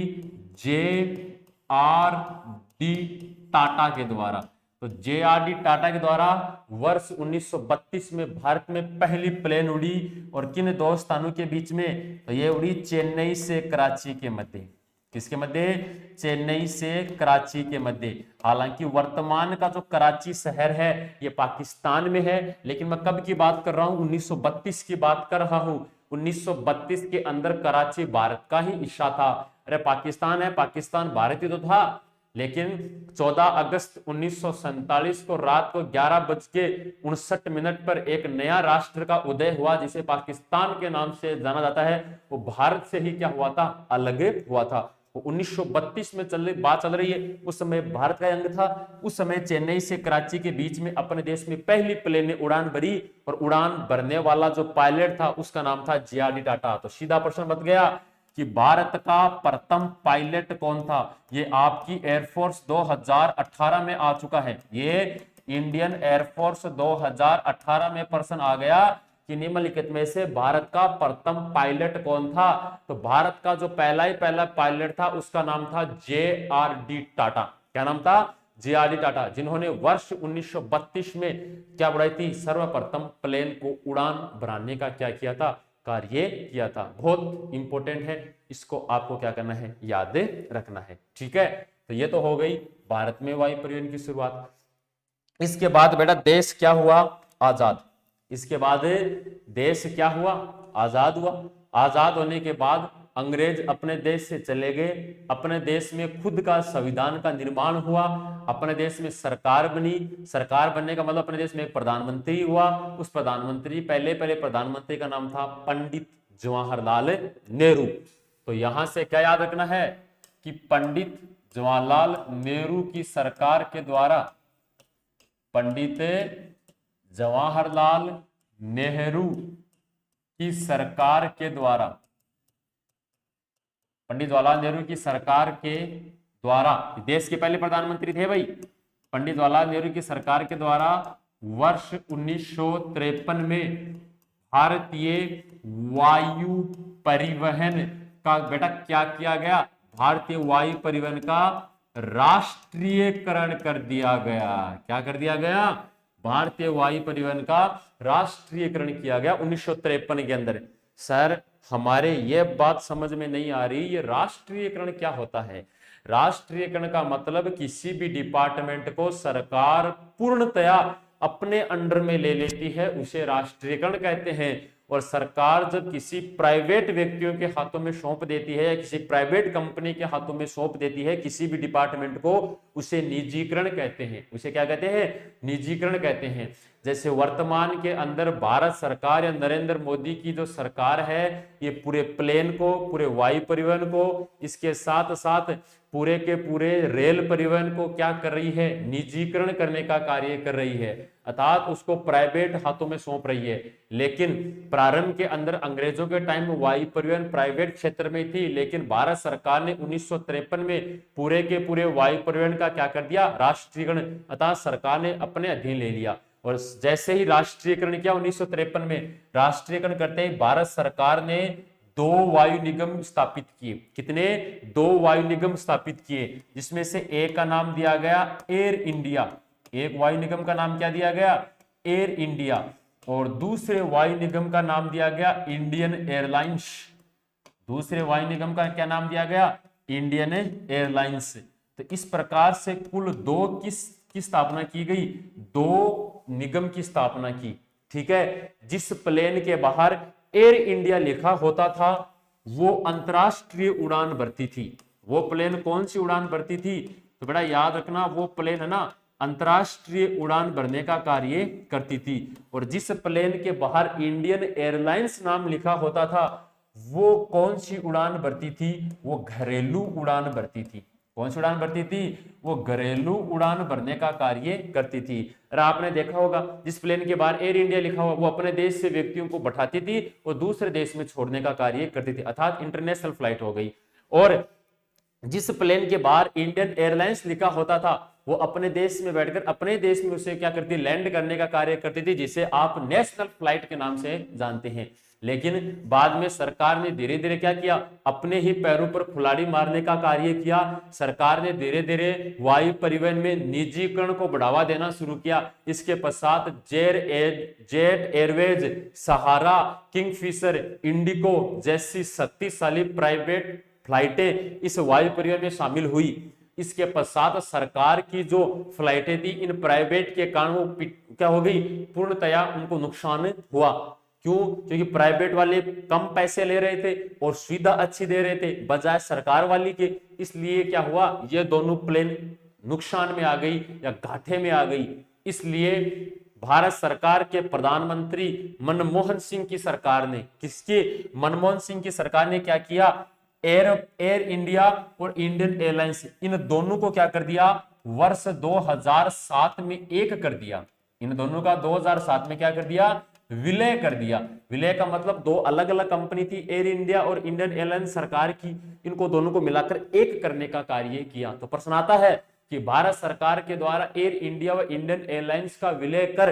जे.आर.डी. टाटा के द्वारा। तो जे.आर.डी. टाटा के द्वारा वर्ष 1932 में भारत में पहली प्लेन उड़ी। और किन दो स्थानों के बीच में, तो ये उड़ी चेन्नई से कराची के मध्य। किसके मध्य, चेन्नई से कराची के मध्य। हालांकि वर्तमान का जो कराची शहर है ये पाकिस्तान में है, लेकिन मैं कब की बात कर रहा हूं, 1932 की बात कर रहा हूं। 1932 के अंदर कराची भारत का ही हिस्सा था। अरे पाकिस्तान है, पाकिस्तान भारत ही तो था, लेकिन 14 अगस्त 1947 को रात को 11:59 पर एक नया राष्ट्र का उदय हुआ जिसे पाकिस्तान के नाम से जाना जाता है। वो भारत से ही क्या हुआ था, अलग हुआ था। वो 1932 में बात चल रही है, उस समय भारत का अंग था। उस समय चेन्नई से कराची के बीच में अपने देश में पहली प्लेन ने उड़ान भरी और उड़ान भरने वाला जो पायलट था उसका नाम था जे.आर.डी. टाटा। तो सीधा प्रश्न बन गया कि भारत का प्रथम पायलट कौन था। ये आपकी एयरफोर्स 2018 में आ चुका है, ये इंडियन एयरफोर्स 2018 में प्रश्न आ गया कि निम्नलिखित में से भारत का प्रथम पायलट कौन था? तो भारत का जो पहला पायलट था उसका नाम था JRD टाटा। क्या नाम था? JRD टाटा, जिन्होंने वर्ष 1932 में क्या बढ़ाई थी? सर्वप्रथम प्लेन को उड़ान भराने का क्या किया था? कार्य किया था। बहुत इंपॉर्टेंट है, इसको आपको क्या करना है? याद रखना है। ठीक है, तो ये तो हो गई भारत में वायु परिवहन की शुरुआत। इसके बाद बेटा देश क्या हुआ? आजाद। इसके बाद देश क्या हुआ? आजाद हुआ। आजाद होने के बाद अंग्रेज अपने देश से चले गए, अपने देश में खुद का संविधान का निर्माण हुआ, अपने देश में सरकार बनी। सरकार बनने का मतलब अपने देश में एक प्रधानमंत्री हुआ। उस प्रधानमंत्री पहले प्रधानमंत्री का नाम था पंडित जवाहरलाल नेहरू। तो यहां से क्या याद रखना है कि पंडित जवाहरलाल नेहरू की सरकार के द्वारा, पंडित जवाहरलाल नेहरू की सरकार के द्वारा, पंडित जवाहरलाल नेहरू की सरकार के द्वारा, देश के पहले प्रधानमंत्री थे भाई, पंडित जवाहरलाल नेहरू की सरकार के द्वारा वर्ष 1953 में भारतीय वायु परिवहन का बेटा क्या किया गया? भारतीय वायु परिवहन का राष्ट्रीयकरण कर दिया गया। क्या कर दिया गया? भारतीय वायु परिवहन का राष्ट्रीयकरण किया गया 1953 के अंदर। सर हमारे ये बात समझ में नहीं आ रही, ये राष्ट्रीयकरण क्या होता है? राष्ट्रीयकरण का मतलब किसी भी डिपार्टमेंट को सरकार पूर्णतया अपने अंडर में ले लेती है, उसे राष्ट्रीयकरण कहते हैं। और सरकार जब किसी प्राइवेट व्यक्तियों के हाथों में सौंप देती है या किसी प्राइवेट कंपनी के हाथों में सौंप देती है किसी भी डिपार्टमेंट को, उसे निजीकरण कहते हैं। उसे क्या कहते हैं? निजीकरण कहते हैं। जैसे वर्तमान के अंदर भारत सरकार या नरेंद्र मोदी की जो सरकार है, ये पूरे प्लेन को, पूरे वायु परिवहन को, इसके साथ साथ पूरे के पूरे रेल परिवहन को क्या कर रही है? निजीकरण करने का कार्य कर रही है, अर्थात उसको प्राइवेट हाथों में सौंप रही है। लेकिन प्रारंभ के अंदर अंग्रेजों के टाइम में वायु परिवहन प्राइवेट क्षेत्र में थी, लेकिन भारत सरकार ने 1953 में पूरे के पूरे वायु परिवहन का क्या कर दिया? राष्ट्रीयकरण, अर्थात सरकार ने अपने अधीन ले लिया। और जैसे ही राष्ट्रीयकरण किया 1953 में, राष्ट्रीयकरण करते ही भारत सरकार ने 2 वायु निगम स्थापित किए। कितने? 2 वायु निगम स्थापित किए, जिसमें से एक का नाम दिया गया एयर इंडिया। एक वायु निगम का नाम क्या दिया गया? Air India. और दूसरे वायु निगम का नाम दिया गया इंडियन एयरलाइंस। दूसरे वायु निगम का क्या नाम दिया गया? Indian airlines. तो इस प्रकार से कुल 2 की स्थापना की गई, 2 निगम की स्थापना की। ठीक है, जिस प्लेन के बाहर एयर इंडिया लिखा होता था वो अंतरराष्ट्रीय उड़ान भरती थी। वो प्लेन कौन सी उड़ान भरती थी? तो बेटा याद रखना, वो प्लेन है ना अंतरराष्ट्रीय उड़ान भरने का कार्य करती थी। और जिस प्लेन के बाहर इंडियन एयरलाइंस नाम लिखा होता था वो कौन सी उड़ान भरती थी? वो घरेलू उड़ान भरती थी। कौन सी उड़ान भरती थी? वो घरेलू उड़ान भरने का कार्य करती थी। और आपने देखा होगा जिस प्लेन के बाहर एयर इंडिया लिखा हुआ वो अपने देश से व्यक्तियों को बैठाती थी और दूसरे देश में छोड़ने का कार्य करती थी, अर्थात इंटरनेशनल फ्लाइट हो गई। और जिस प्लेन के बाहर इंडियन एयरलाइंस लिखा होता था वो अपने देश में बैठकर अपने देश में उसे क्या करती? लैंड करने का कार्य करती थी, जिसे आप नेशनल फ्लाइट के नाम से जानते हैं। लेकिन बाद में सरकार ने धीरे धीरे क्या किया? अपने ही पैरों पर कुल्हाड़ी मारने का कार्य किया। सरकार ने धीरे धीरे वायु परिवहन में निजीकरण को बढ़ावा देना शुरू किया। इसके पश्चात जेट एयरवेज, सहारा, किंगफिशर, इंडिगो जैसी शक्तिशाली प्राइवेट फ्लाइटें इस वायु परिवहन में शामिल हुई। इसके पश्चात सरकार की जो फ्लाइटें थी इन प्राइवेट के कारण वो क्या हो गई? पूर्णतया उनको नुकसान हुआ। क्यों? क्योंकि प्राइवेट वाले कम पैसे ले रहे थे और सुविधा अच्छी दे रहे थे बजाय सरकार वाली के। इसलिए क्या हुआ? ये दोनों प्लेन नुकसान में आ गई या घाटे में आ गई। इसलिए भारत सरकार के प्रधानमंत्री मनमोहन सिंह की सरकार ने, किसकी? मनमोहन सिंह की सरकार ने क्या किया? एयर इंडिया और इंडियन एयरलाइंस इन दोनों को क्या कर दिया? वर्ष 2007 में एक कर दिया। इन दोनों का 2007 में क्या कर दिया? विलय कर दिया। विलय का मतलब 2 अलग अलग कंपनी थी, एयर इंडिया और इंडियन एयरलाइंस सरकार की, इनको दोनों को मिलाकर एक करने का कार्य किया। तो प्रश्न आता है कि भारत सरकार के द्वारा एयर इंडिया व इंडियन एयरलाइंस का विलय कर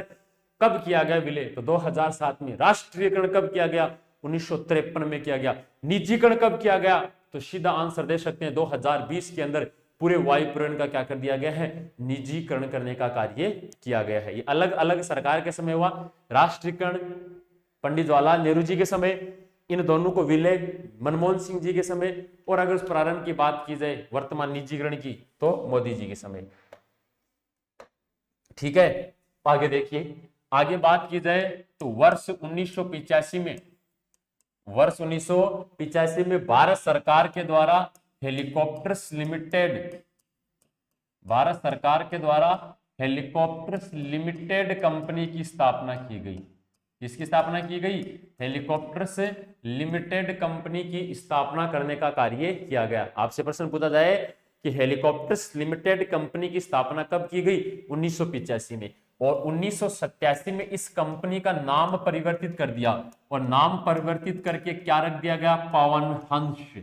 कब किया गया विलय? तो 2007 में। राष्ट्रीयकरण कब किया गया? 1953 में किया गया। निजीकरण कब किया गया? तो सीधा आंसर दे सकते हैं 2020 के अंदर पूरे वायुपुरन का क्या कर दिया गया है? निजीकरण करने का कार्य किया गया है। ये अलग अलग सरकार के समय हुआ। राष्ट्रीयकरण पंडित जवाहरलाल नेहरू जी के समय, इन दोनों को विलय मनमोहन सिंह जी के समय, और अगर उस प्रारंभ की बात की जाए वर्तमान निजीकरण की तो मोदी जी के समय। ठीक है, आगे देखिए, आगे बात की जाए तो वर्ष 1985 में, वर्ष 1985 में भारत सरकार के द्वारा हेलीकॉप्टर्स लिमिटेड, भारत सरकार के द्वारा हेलीकॉप्टर्स लिमिटेड कंपनी की स्थापना की गई। किसकी स्थापना की गई? हेलीकॉप्टर्स लिमिटेड कंपनी की स्थापना करने का कार्य किया गया। आपसे प्रश्न पूछा जाए कि हेलीकॉप्टर्स लिमिटेड कंपनी की स्थापना कब की गई? 1985 में। और 1987 में इस कंपनी का नाम परिवर्तित कर दिया, और नाम परिवर्तित करके क्या रख दिया गया? पवन हंस।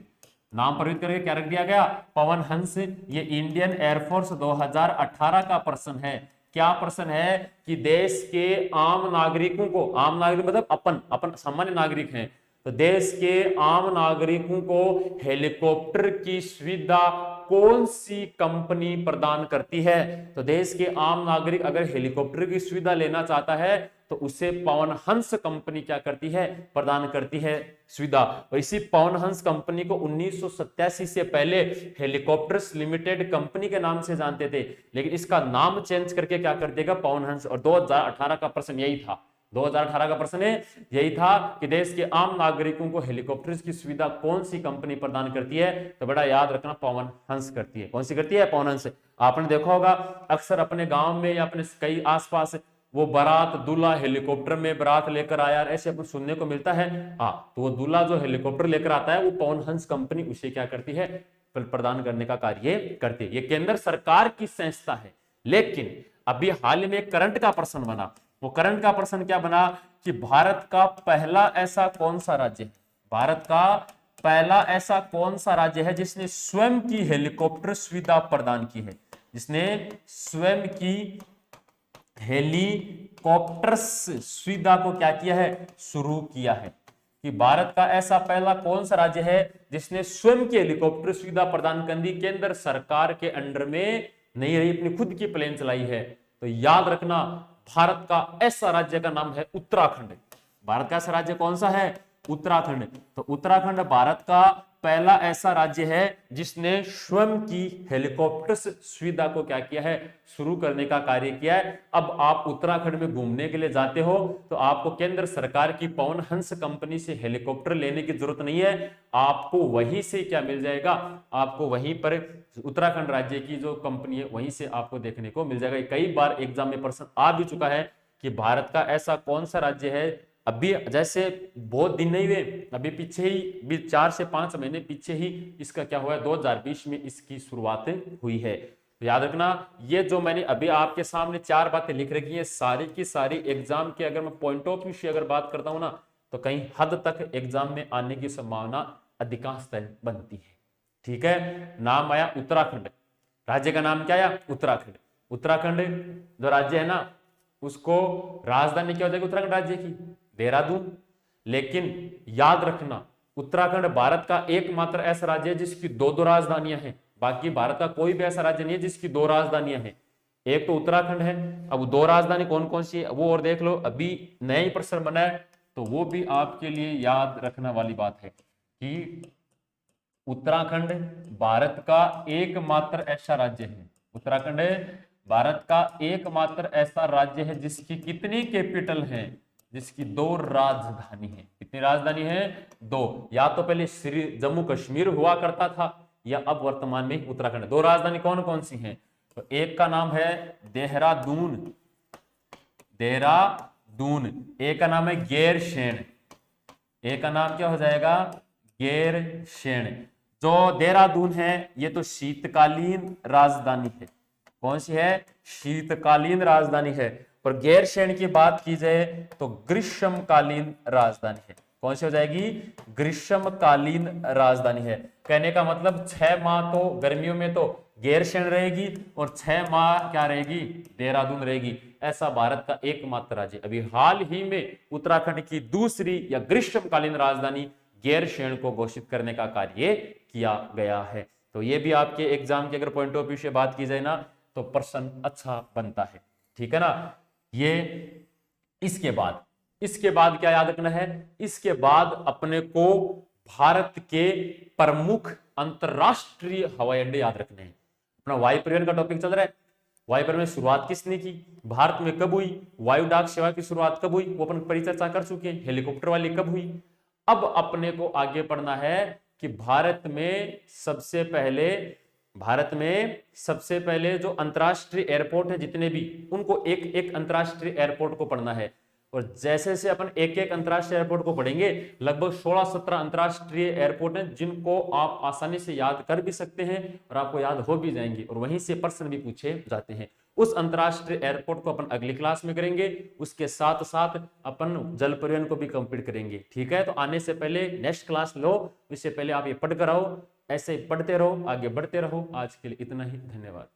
नाम परिवर्तित करके क्या रख दिया गया? पवन हंस। ये इंडियन एयरफोर्स 2018 का प्रश्न है। क्या प्रश्न है कि देश के आम नागरिकों को, आम नागरिक मतलब अपन सामान्य नागरिक हैं, तो देश के आम नागरिकों को हेलीकॉप्टर की सुविधा कौन सी कंपनी प्रदान करती है? तो देश के आम नागरिक अगर हेलीकॉप्टर की सुविधा लेना चाहता है तो उसे पवन हंस कंपनी क्या करती है? प्रदान करती है सुविधा। और इसी पवन हंस कंपनी को 1987 से पहले हेलीकॉप्टर्स लिमिटेड कंपनी के नाम से जानते थे, लेकिन इसका नाम चेंज करके क्या कर देगा? पवन हंस। और 2018 का प्रश्न यही था, 2018 का प्रश्न यही था कि देश के आम नागरिकों को हेलीकॉप्टर्स की सुविधा कौन सी कंपनी प्रदान करती है? तो बड़ा याद रखना, पवन हंस करती है। कौन सी करती है? पवन हंस। आपने देखा होगा अक्सर अपने गांव में या अपने कई आसपास वो बारात, दूल्हा हेलीकॉप्टर में बारात लेकर आया, ऐसे अपन सुनने को मिलता है। हाँ, तो वो दूल्हा जो हेलीकॉप्टर लेकर आता है वो पवन हंस कंपनी उसे क्या करती है? प्रदान करने का कार्य करती है। ये केंद्र सरकार की संस्था है। लेकिन अभी हाल ही में करंट का प्रश्न बना, वो करंट का प्रश्न क्या बना कि भारत का पहला ऐसा कौन सा राज्य है, भारत का पहला ऐसा कौन सा राज्य है जिसने स्वयं की हेलीकॉप्टर सुविधा प्रदान की है? जिसने स्वयं की हेलीकॉप्टर्स सुविधा को क्या किया है? शुरू किया है। कि भारत का ऐसा पहला कौन सा राज्य है जिसने स्वयं की हेलीकॉप्टर सुविधा प्रदान कर दी, केंद्र सरकार के अंडर में नहीं रही, अपनी खुद की प्लेन चलाई है? तो याद रखना, भारत का ऐसा राज्य का नाम है उत्तराखंड। भारत का ऐसा राज्य कौन सा है? उत्तराखंड। तो उत्तराखंड भारत का पहला ऐसा राज्य है जिसने स्वयं की हेलीकॉप्टर सुविधा को क्या किया है? शुरू करने का कार्य किया है। अब आप उत्तराखंड में घूमने के लिए जाते हो तो आपको केंद्र सरकार की पवन हंस कंपनी से हेलीकॉप्टर लेने की जरूरत नहीं है, आपको वहीं से क्या मिल जाएगा? आपको वहीं पर उत्तराखंड राज्य की जो कंपनी है वहीं से आपको देखने को मिल जाएगा। कई बार एग्जाम में प्रश्न आ भी चुका है कि भारत का ऐसा कौन सा राज्य है। अभी जैसे बहुत दिन नहीं हुए, अभी पीछे ही 4 से 5 महीने पीछे ही इसका क्या हुआ है? 2020 में इसकी शुरुआत हुई है। तो याद रखना, ये जो मैंने अभी आपके सामने 4 बातें लिख रखी है, सारी की सारी एग्जाम की अगर मैं पॉइंट ऑफ व्यू से अगर बात करता हूं ना, तो कहीं हद तक एग्जाम में आने की संभावना अधिकांश बनती है। ठीक है, नाम आया उत्तराखंड, राज्य का नाम क्या आया? उत्तराखंड। उत्तराखंड जो राज्य है ना, उसको राजधानी क्या हो जाएगी उत्तराखंड राज्य की? देहरादून। लेकिन याद रखना, उत्तराखंड भारत का एकमात्र ऐसा राज्य है जिसकी 2 राजधानियां हैं। बाकी भारत का कोई भी ऐसा राज्य नहीं है जिसकी 2 राजधानियां हैं। एक तो उत्तराखंड है। अब 2 राजधानी कौन कौन सी है वो और देख लो, अभी नया ही प्रश्न बना है, तो वो भी आपके लिए याद रखने वाली बात है कि उत्तराखंड भारत का एकमात्र ऐसा राज्य है, उत्तराखंड भारत का एकमात्र ऐसा राज्य है जिसकी कितनी कैपिटल है? जिसकी 2 राजधानी है। कितनी राजधानी है? 2। या तो पहले श्री जम्मू कश्मीर हुआ करता था, या अब वर्तमान में उत्तराखंड। 2 राजधानी कौन कौन सी हैं? तो एक का नाम है देहरादून, देहरादून। एक का नाम है गैरसैंण, एक का नाम क्या हो जाएगा? गैरसैंण। जो देहरादून है ये तो शीतकालीन राजधानी है। कौन सी है? शीतकालीन राजधानी है। और गैरसैंण की बात की जाए तो ग्रीष्मकालीन राजधानी है। कौन सी हो जाएगी? ग्रीष्मकालीन राजधानी है। कहने का मतलब 6 माह तो गर्मियों में तो गैरसैंण रहेगी और 6 माह क्या रहेगी, देहरादून रहेगी। ऐसा भारत का एकमात्र राज्य। अभी हाल ही में उत्तराखंड की दूसरी या ग्रीष्मकालीन राजधानी गैरसैंण को घोषित करने का कार्य किया गया है। तो ये भी आपके एग्जाम के अगर पॉइंट ऑफ व्यू से बात की जाए ना तो प्रश्न अच्छा बनता है, ठीक है ना। ये इसके बाद क्या याद रखना है, इसके बाद अपने को भारत के प्रमुख अंतरराष्ट्रीय हवाई अड्डे याद रखने हैं। अपना वायु परिवहन का टॉपिक चल रहा है, वायु परिवहन में शुरुआत किसने की, भारत में कब हुई, वायु डाक सेवा की शुरुआत कब हुई, वो अपन परिचर्चा कर चुके हैं, हेलीकॉप्टर वाली कब हुई। अब अपने को आगे पढ़ना है कि भारत में सबसे पहले जो अंतरराष्ट्रीय एयरपोर्ट है जितने भी, उनको एक एक अंतरराष्ट्रीय एयरपोर्ट को पढ़ना है। और जैसे से अपन एक एक अंतरराष्ट्रीय एयरपोर्ट को पढ़ेंगे, लगभग 16-17 अंतरराष्ट्रीय एयरपोर्ट हैं जिनको आप आसानी से याद कर भी सकते हैं और आपको याद हो भी जाएंगे और वहीं से प्रश्न भी पूछे जाते हैं। उस अंतरराष्ट्रीय एयरपोर्ट को अपन अगली क्लास में करेंगे, उसके साथ साथ अपन जल परिवहन को भी कंप्लीट करेंगे, ठीक है। तो आने से पहले नेक्स्ट क्लास लो, इससे पहले आप ये पढ़कर आओ, ऐसे पढ़ते रहो, आगे बढ़ते रहो। आज के लिए इतना ही, धन्यवाद।